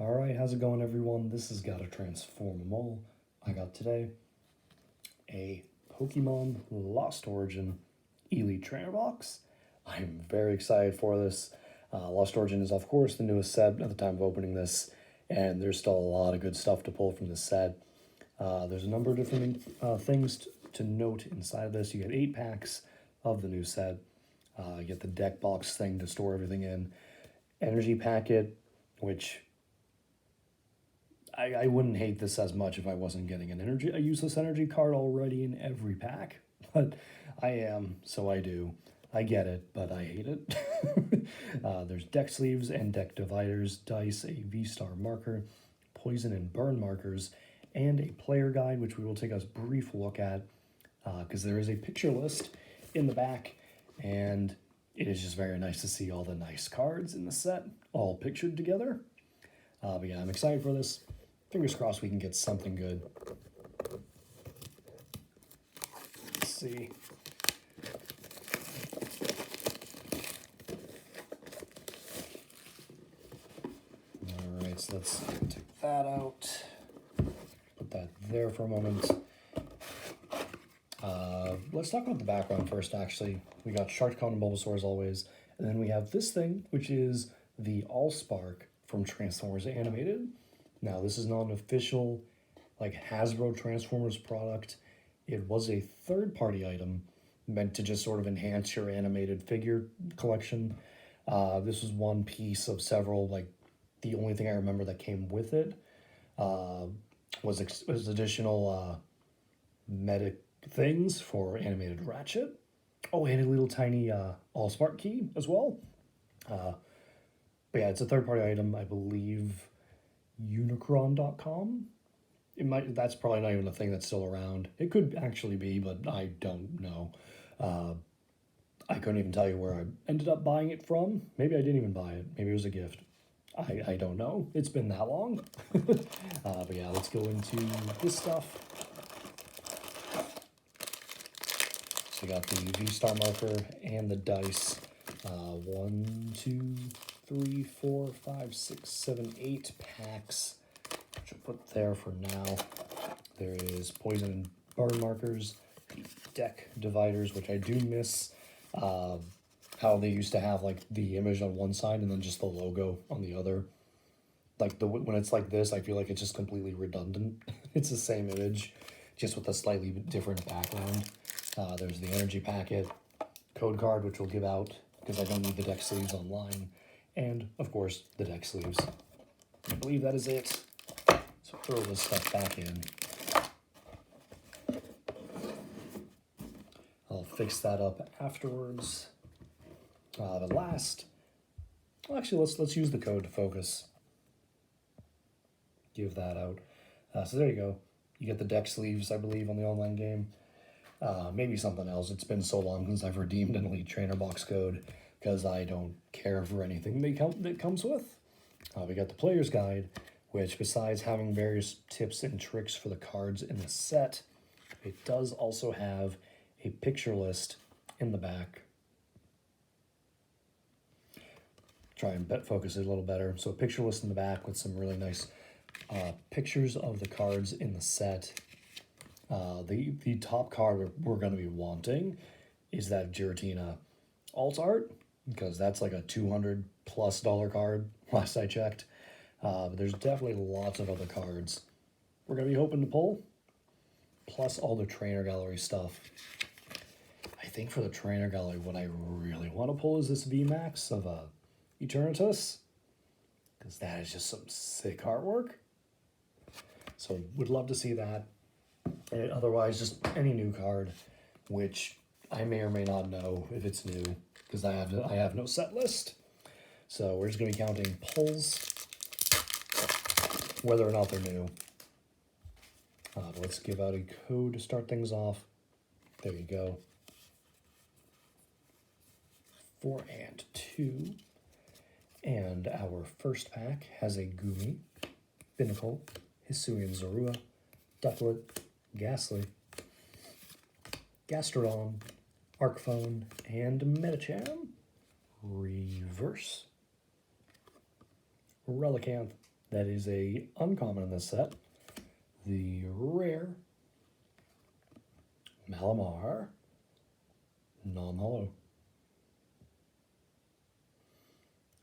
Alright, how's it going everyone? This has Gotta Transform 'em All. I got today a Pokemon Lost Origin Elite Trainer Box. I'm very excited for this. Lost Origin is of course the newest set at the time of opening this, and there's still a lot of good stuff to pull from this set. There's a number of different things to note inside of this. You get 8 packs of the new set. You get the deck box thing to store everything in. Energy packet, which I wouldn't hate this as much if I wasn't getting a useless energy card already in every pack, but I am, so I do. I get it, but I hate it. There's deck sleeves and deck dividers, dice, a V-star marker, poison and burn markers, and a player guide, which we will take a brief look at, because there is a picture list in the back, and it is just very nice to see all the nice cards in the set, all pictured together. But yeah, I'm excited for this. Fingers crossed we can get something good. Let's see. Alright, so let's take that out. Put that there for a moment. Let's talk about the background first, actually. We got Sharkcon and Bulbasaur as always. And then we have this thing, which is the Allspark from Transformers Animated. Now, this is not an official, Hasbro Transformers product. It was a third-party item meant to just sort of enhance your animated figure collection. This was one piece of several, the only thing I remember that came with it was additional medic things for animated Ratchet. Oh, and a little tiny Allspark key as well. But yeah, it's a third-party item, I believe. Unicron.com. That's probably not even a thing that's still around. It could actually be, but I don't know. I couldn't even tell you where I ended up buying it from. Maybe I didn't even buy it. Maybe it was a gift. I don't know. It's been that long. But yeah, let's go into this stuff. So we got the V-Star marker and the dice. 1, 2, 3, 4, 5, 6, 7, 8 packs, which I'll put there for now. There is poison and burn markers, deck dividers, which I do miss how they used to have the image on one side and then just the logo on the other. When it's like this, I feel like it's just completely redundant. It's the same image, just with a slightly different background. There's the energy packet, code card, which we'll give out because I don't need the deck sleeves online. And, of course, the deck sleeves. I believe that is it. So throw this stuff back in. I'll fix that up afterwards. The last... Well, actually, let's use the code to focus. Give that out. So there you go. You get the deck sleeves, I believe, on the online game. Maybe something else. It's been so long since I've redeemed an Elite Trainer Box code, because I don't care for anything that comes with. We got the Player's Guide, which besides having various tips and tricks for the cards in the set, it does also have a picture list in the back. Try and focus it a little better. So a picture list in the back with some really nice pictures of the cards in the set. The top card we're going to be wanting is that Giratina alt art, because that's like a $200+ card last I checked. But there's definitely lots of other cards we're going to be hoping to pull, plus all the trainer gallery stuff. I think for the trainer gallery, what I really want to pull is this VMAX of Eternatus, because that is just some sick artwork. So would love to see that. And otherwise, just any new card, which I may or may not know if it's new, because I have no set list. So we're just going to be counting pulls, whether or not they're new. Let's give out a code to start things off. There you go. 4 and 2. And our first pack has a Gumi, Binnacle, Hisuian Zorua, Ducklet, Ghastly, Gastrodon, Arcphone, and Medicham. Reverse. Relicanth, That is a uncommon in this set. The rare Malamar non-hollow.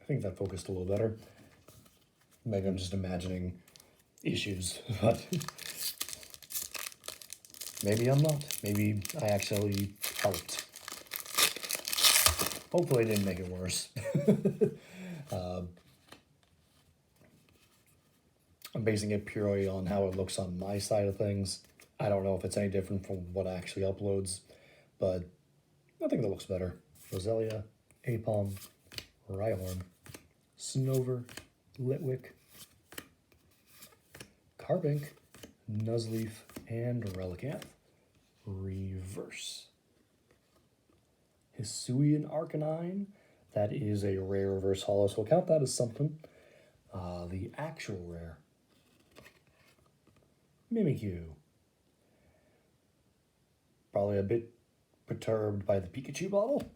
I think that focused a little better. Maybe I'm just imagining issues, but maybe I'm not. Maybe I actually helped. Hopefully I didn't make it worse. I'm basing it purely on how it looks on my side of things. I don't know if it's any different from what actually uploads, but I think that looks better. Roselia, Apom, Rhyhorn, Snover, Litwick, Carbink, Nuzleaf, and Relicanth. Reverse. Hisuian Arcanine. That is a rare reverse holo, so we'll count that as something. The actual rare. Mimikyu. Probably a bit perturbed by the Pikachu bottle.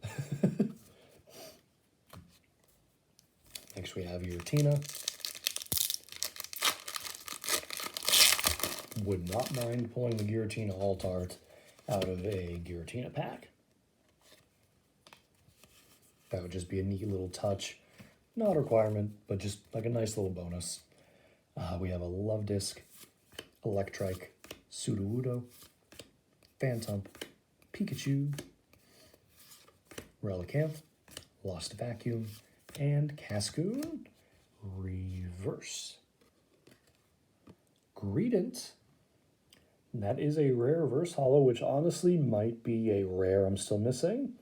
Next we have Giratina. Would not mind pulling the Giratina Alt-Art out of a Giratina pack. That would just be a neat little touch. Not a requirement, but just like a nice little bonus. We have a Love Disc, Electrike, Sudowoodo, Phantump, Pikachu, Relicanth, Lost Vacuum, and Cascoon. Reverse. Greedent. That is a rare reverse holo, which honestly might be a rare I'm still missing.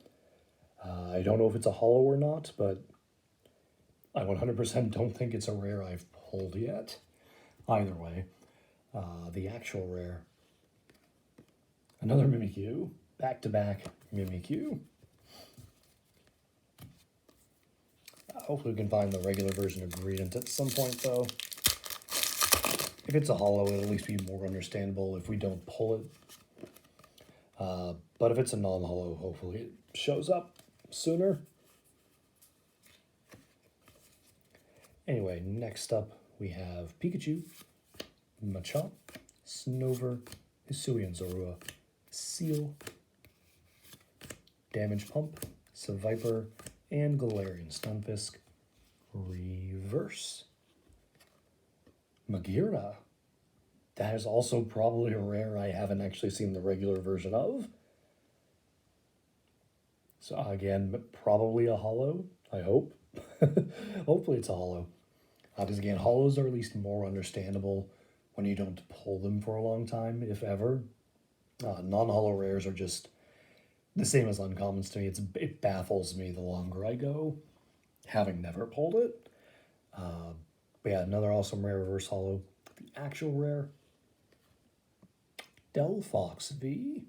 I don't know if it's a holo or not, but I 100% don't think it's a rare I've pulled yet. Either way, the actual rare. Another Mimikyu. Back-to-back Mimikyu. Hopefully we can find the regular version of Greedent at some point, though. If it's a holo, it'll at least be more understandable if we don't pull it. But if it's a non-holo, hopefully it shows up sooner. Anyway, next up we have Pikachu, Machamp, Snover, Hisuian Zorua, Seal, Damage Pump, Seviper, and Galarian Stunfisk. Reverse. Magira. That is also probably a rare I haven't actually seen the regular version of. So again, probably a holo, I hope. Hopefully it's a holo. Because again, holos are at least more understandable when you don't pull them for a long time, if ever. Non-holo rares are just the same as uncommons to me. It baffles me the longer I go, having never pulled it. But yeah, another awesome rare reverse holo. The actual rare, Delphox V,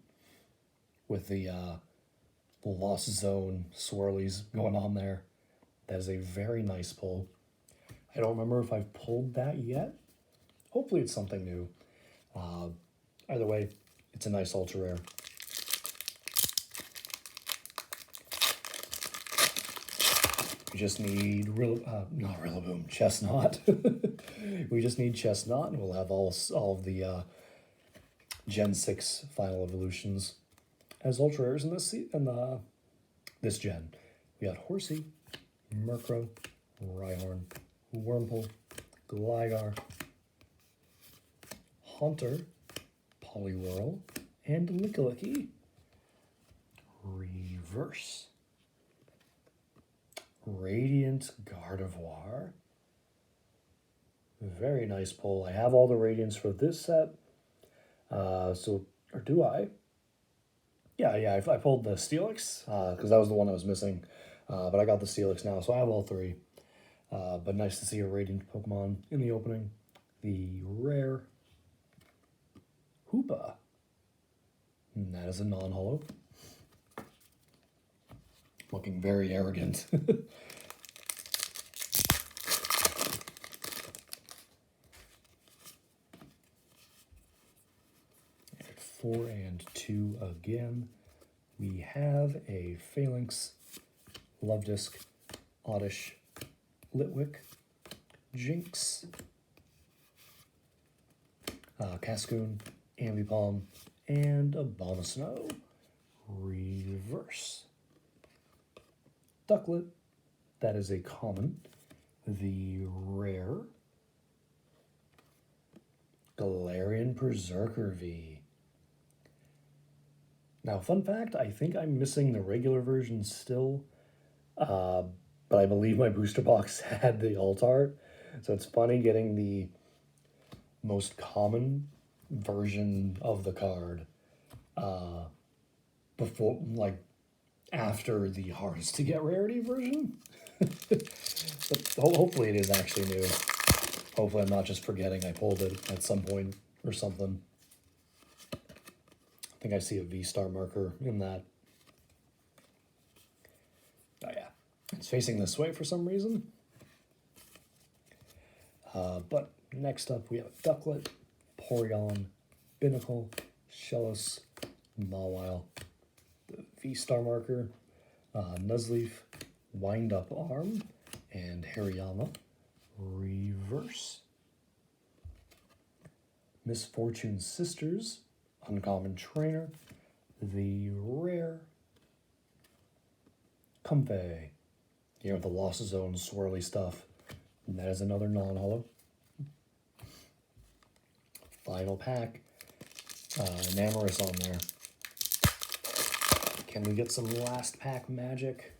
with the Lost Zone swirlies going on there. That is a very nice pull. I don't remember if I've pulled that yet. Hopefully it's something new. Either way, it's a nice ultra rare. We just need not Rillaboom, Chestnut. We just need Chestnut, and we'll have all of the Gen 6 final evolutions as ultra rares in this gen. We got Horsey, Murkrow, Rhyhorn, Wurmple, Gligar, Haunter, Poliwhirl, and Lickilicky. Reverse. Radiant Gardevoir. Very nice pull. I have all the Radiants for this set. Or do I? Yeah, I pulled the Steelix, because that was the one I was missing. But I got the Steelix now, so I have all three. But nice to see a Radiant Pokemon in the opening. The rare Hoopa. And that is a non-holo. Looking very arrogant. 4 and 2 again. We have a Phalanx, Love Disc, Oddish, Litwick, Jinx, Cascoon, Ambipom, and Abomasnow. Reverse. Ducklet, that is a common. The rare Galarian Berserker V. Now, fun fact, I think I'm missing the regular version still, but I believe my booster box had the alt art, so it's funny getting the most common version of the card before, like, after the hardest to get rarity version. But hopefully it is actually new. Hopefully I'm not just forgetting I pulled it at some point or something. I think I see a V-star marker in that. Oh yeah, it's facing this way for some reason. But next up we have Ducklet, Porygon, Binnacle, Shellos, Mawile, the V-star marker, Nuzleaf, Wind Up Arm, and Hariyama. Reverse. Misfortune Sisters, uncommon trainer, the rare Comfey. You know, the Lost Zone swirly stuff. And that is another non-holo. Final pack. Enamorous on there. Can we get some last pack magic?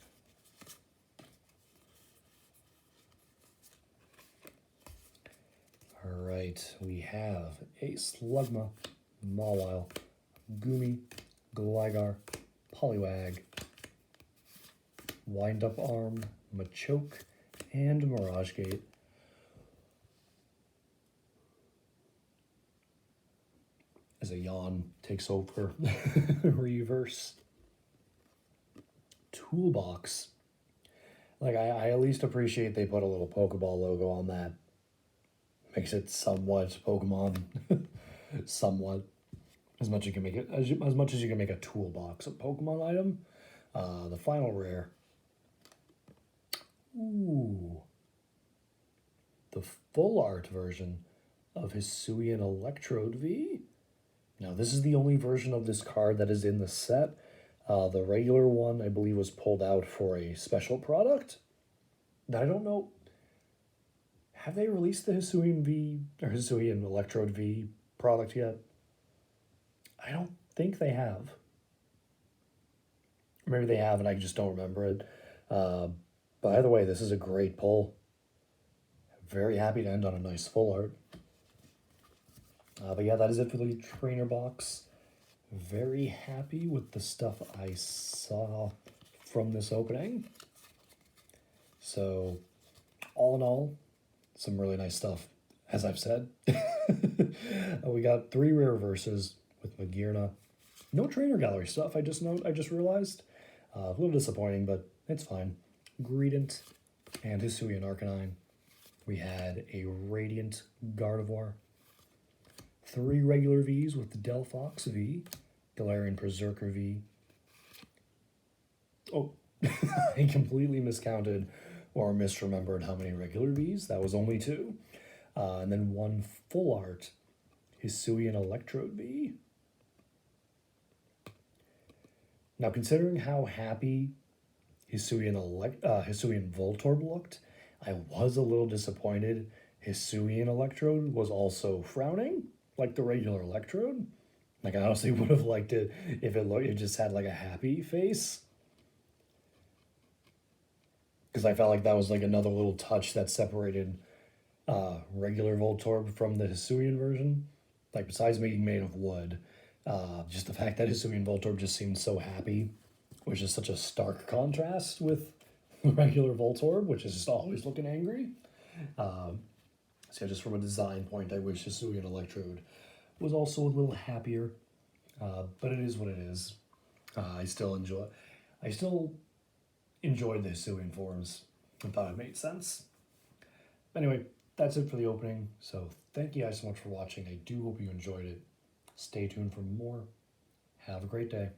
Alright, we have a Slugma, Mawile, Goomy, Gligar, Poliwag, Wind Up Arm, Machoke, and Mirage Gate. As a yawn takes over. Reverse. Toolbox. Like, I at least appreciate they put a little Pokeball logo on that. Makes it somewhat Pokemon. Somewhat. As much as you can make it, as much as you can make a toolbox a Pokemon item. The final rare. Ooh. The full art version of Hisuian Electrode V. Now, this is the only version of this card that is in the set. The regular one, I believe, was pulled out for a special product. I don't know. Have they released the Hisuian V or Hisuian Electrode V product yet? I don't think they have. Maybe they have and I just don't remember it. But either way, this is a great pull. Very happy to end on a nice full art. But yeah, that is it for the trainer box. Very happy with the stuff I saw from this opening. So, all in all, some really nice stuff, as I've said. We got 3 rare verses with Magearna. No trainer gallery stuff, I just realized. A little disappointing, but it's fine. Greedent and Hisuian Arcanine. We had a Radiant Gardevoir. 3 regular Vs with the Delphox V, Galarian Berserker V. Oh, I completely miscounted or misremembered how many regular Vs. That was only 2. And then 1 full art Hisuian Electrode V. Now, considering how happy Hisuian Voltorb looked, I was a little disappointed Hisuian Electrode was also frowning, like the regular Electrode. Like, I honestly would have liked it if it just had like a happy face. Because I felt like that was like another little touch that separated regular Voltorb from the Hisuian version. Like, besides being made of wood, just the fact that Hisuian Voltorb just seemed so happy, which is such a stark contrast with regular Voltorb, which is just always looking angry. So just from a design point, I wish Hisuian Electrode was also a little happier, but it is what it is. I still enjoyed the Hisuian forms and thought it made sense. Anyway, that's it for the opening, so thank you guys so much for watching. I do hope you enjoyed it. Stay tuned for more. Have a great day.